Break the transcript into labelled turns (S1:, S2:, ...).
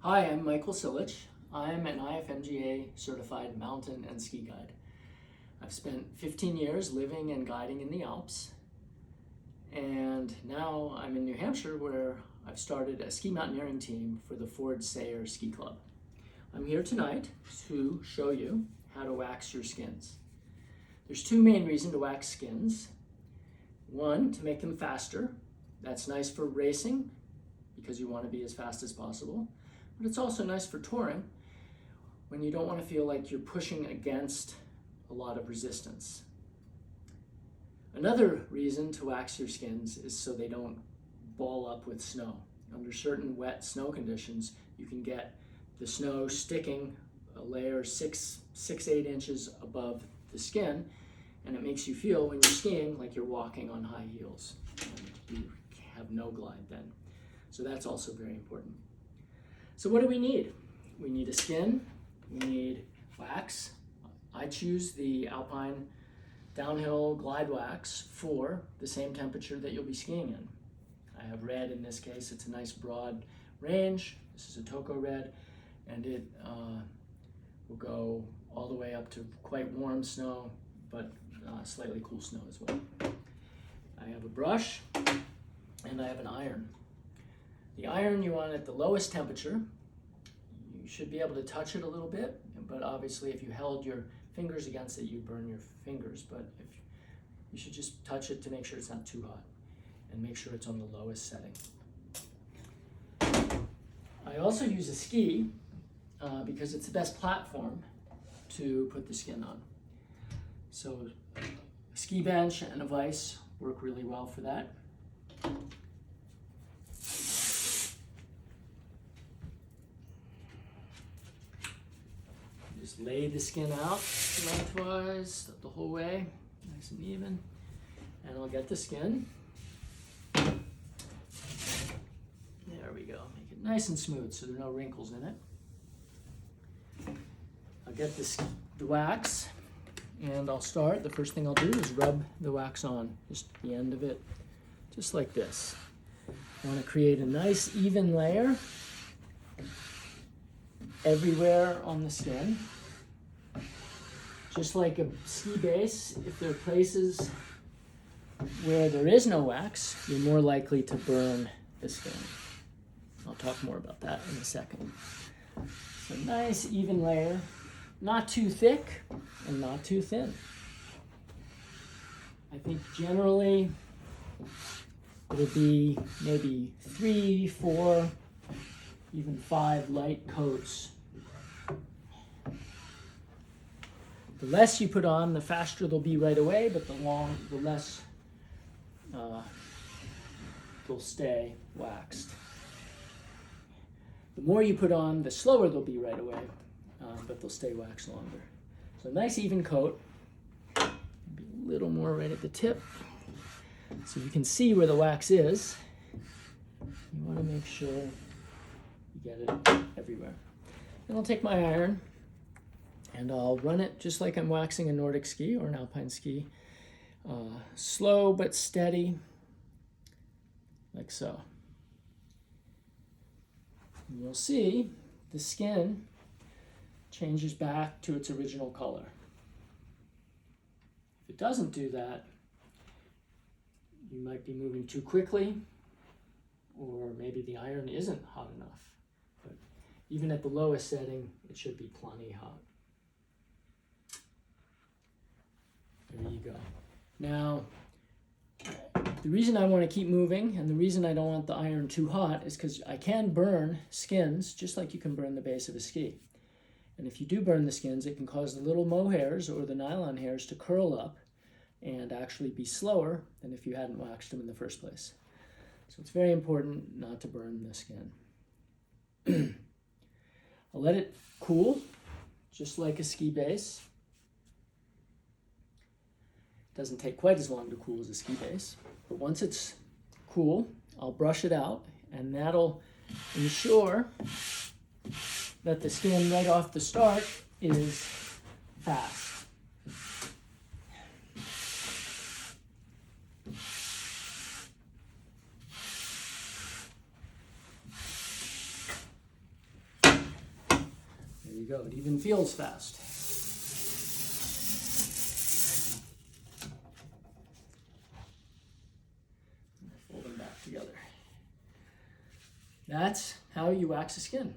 S1: Hi, I'm Michael Silich. I'm an IFMGA certified mountain and ski guide. I've spent 15 years living and guiding in the Alps, and now I'm in New Hampshire where I've started a ski mountaineering team for the Ford Sayer Ski Club. I'm here tonight to show you how to wax your skins. There's two main reasons to wax skins. One, to make them faster. That's nice for racing because you want to be as fast as possible. But it's also nice for touring when you don't want to feel like you're pushing against a lot of resistance. Another reason to wax your skins is so they don't ball up with snow. Under certain wet snow conditions, you can get the snow sticking a layer 6-8 inches above the skin, and it makes you feel when you're skiing like you're walking on high heels. And you have no glide then. So that's also very important. So what do we need? We need a skin, we need wax. I choose the Alpine downhill glide wax for the same temperature that you'll be skiing in. I have red in this case. It's a nice broad range. This is a Toco red, and it will go all the way up to quite warm snow, but slightly cool snow as well. I have a brush, and I have an iron. The iron you want at the lowest temperature. You should be able to touch it a little bit, but obviously if you held your fingers against it, you'd burn your fingers. But if you should just touch it to make sure it's not too hot, and make sure it's on the lowest setting. I also use a ski because it's the best platform to put the skin on. So a ski bench and a vise work really well for that. Just lay the skin out lengthwise the whole way, nice and even. And I'll get the skin. There we go. Make it nice and smooth so there are no wrinkles in it. I'll get the wax, and I'll start. The first thing I'll do is rub the wax on, just the end of it, just like this. I want to create a nice even layer everywhere on the skin. Just like a ski base, if there are places where there is no wax, you're more likely to burn the skin. I'll talk more about that in a second. So nice even layer, not too thick and not too thin. I think generally it'll be maybe 3, 4, even 5 light coats. The less you put on, the faster they'll be right away, but the less they'll stay waxed. The more you put on, the slower they'll be right away, but they'll stay waxed longer. So a nice even coat, maybe a little more right at the tip, so you can see where the wax is. You want to make sure you get it everywhere. Then I'll take my iron, and I'll run it just like I'm waxing a Nordic ski or an alpine ski. Slow but steady, like so. And you'll see the skin changes back to its original color. If it doesn't do that, you might be moving too quickly, or maybe the iron isn't hot enough. But even at the lowest setting, it should be plenty hot. There you go. Now, the reason I want to keep moving and the reason I don't want the iron too hot is because I can burn skins just like you can burn the base of a ski. And if you do burn the skins, it can cause the little mohairs or the nylon hairs to curl up and actually be slower than if you hadn't waxed them in the first place. So it's very important not to burn the skin. I'll let it cool, just like a ski base. Doesn't take quite as long to cool as a ski base, but once it's cool, I'll brush it out, and that'll ensure that the skin right off the start is fast. There you go. It even feels fast. Fold them back together. That's how you wax a skin.